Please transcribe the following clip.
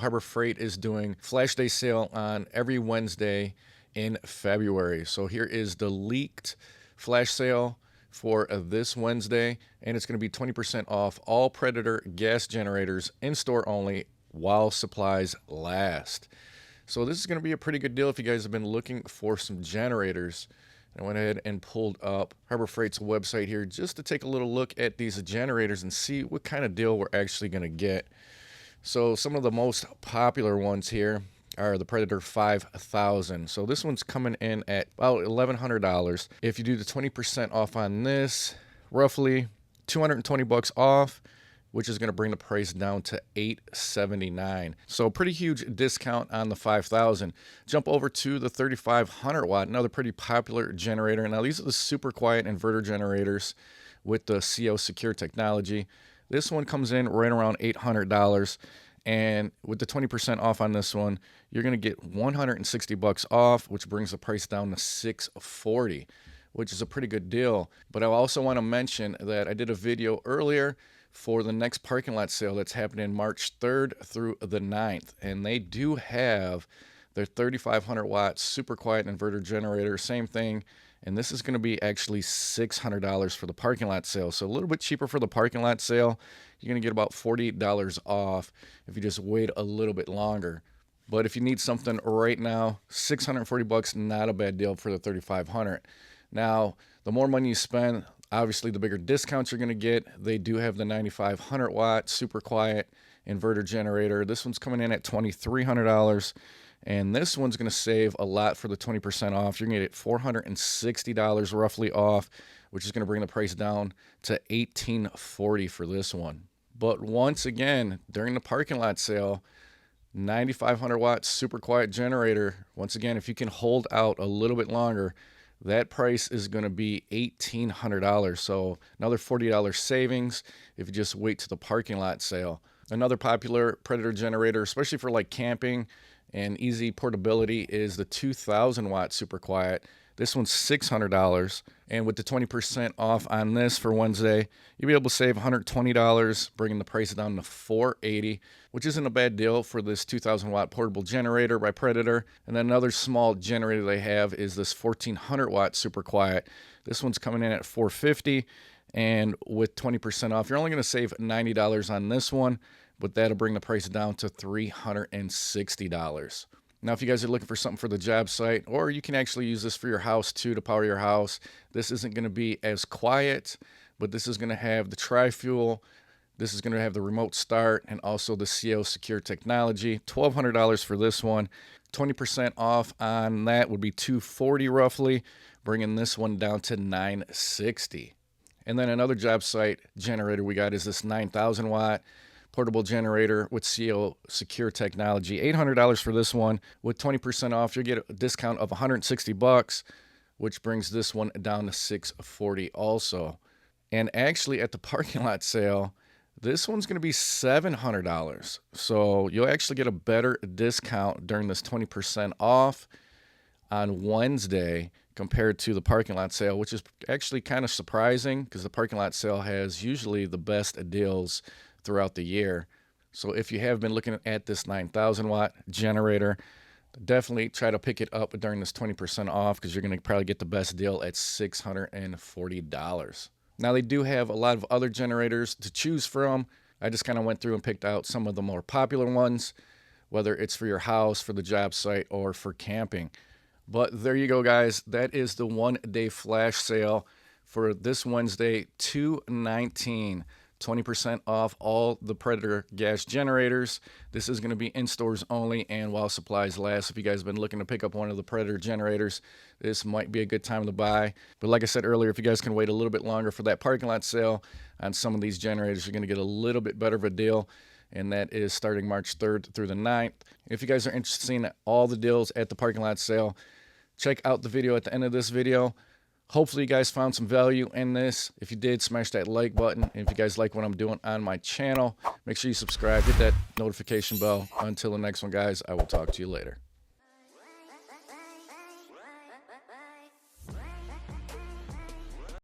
Harbor Freight is doing flash day sale on every Wednesday in February. So here is the leaked flash sale for this Wednesday, and it's going to be 20% off all Predator gas generators in store only while supplies last. So this is going to be a pretty good deal if you guys have been looking for some generators. I went ahead and pulled up Harbor Freight's website here just to take a little look at these generators and see what kind of deal we're actually going to get. So some of the most popular ones here are the Predator 5000. So this one's coming in at about $1,100. If you do the 20% off on this, roughly $220 off, which is going to bring the price down to $879. So pretty huge discount on the 5000. Jump over to the 3500 watt, another pretty popular generator. Now these are the super quiet inverter generators with the CO Secure technology. This one comes in right around $800, and with the 20% off on this one, you're going to get $160 off, which brings the price down to $640, which is a pretty good deal. But I also want to mention that I did a video earlier for the next parking lot sale that's happening March 3rd through the 9th, and they do have their 3500 watt super quiet inverter generator, same thing. And this is going to be actually $600 for the parking lot sale. So a little bit cheaper for the parking lot sale. You're going to get about $48 off if you just wait a little bit longer. But if you need something right now, $640, not a bad deal for the 3500. Now, the more money you spend, obviously the bigger discounts you're going to get. They do have the 9500 watt super quiet inverter generator. This one's coming in at $2,300. And this one's going to save a lot for the 20% off. You're going to get $460 roughly off, which is going to bring the price down to $1,840 for this one. But once again, during the parking lot sale, 9500 watt super quiet generator, once again, if you can hold out a little bit longer, that price is going to be $1,800. So another $40 savings if you just wait to the parking lot sale. Another popular Predator generator, especially for like camping and easy portability, is the 2000 watt super quiet. This one's $600, and with the 20% off on this for Wednesday, you'll be able to save $120, bringing the price down to $480, which isn't a bad deal for this 2000 watt portable generator by Predator. And then another small generator they have is this 1400 watt super quiet. This one's coming in at $450, and with 20% off, you're only going to save $90 on this one, but that'll bring the price down to $360. Now, if you guys are looking for something for the job site, or you can actually use this for your house too to power your house, this isn't going to be as quiet, but this is going to have the tri-fuel. This is going to have the remote start and also the CO Secure technology. $1,200 for this one. 20% off on that would be $240 roughly, bringing this one down to $960. And then another job site generator we got is this 9000 watt portable generator with CO Secure technology. $800 for this one. With 20% off, you'll get a discount of $160, which brings this one down to $640 also. And actually at the parking lot sale, this one's going to be $700. So you'll actually get a better discount during this 20% off on Wednesday compared to the parking lot sale, which is actually kind of surprising because the parking lot sale has usually the best deals throughout the year. So if you have been looking at this 9000 watt generator, definitely try to pick it up during this 20% off because you're going to probably get the best deal at $640. Now they do have a lot of other generators to choose from. I just kind of went through and picked out some of the more popular ones, whether it's for your house, for the job site, or for camping. But there you go, guys. That is the one-day flash sale for this Wednesday, 2/19. 20% off all the Predator gas generators. This is going to be in stores only and while supplies last. If you guys have been looking to pick up one of the Predator generators, this might be a good time to buy. But like I said earlier, if you guys can wait a little bit longer for that parking lot sale on some of these generators, you're going to get a little bit better of a deal. And that is starting March 3rd through the 9th. If you guys are interested in all the deals at the parking lot sale, check out the video at the end of this video. Hopefully you guys found some value in this. If you did, smash that like button. And if you guys like what I'm doing on my channel, make sure you subscribe, hit that notification bell. Until the next one, guys, I will talk to you later.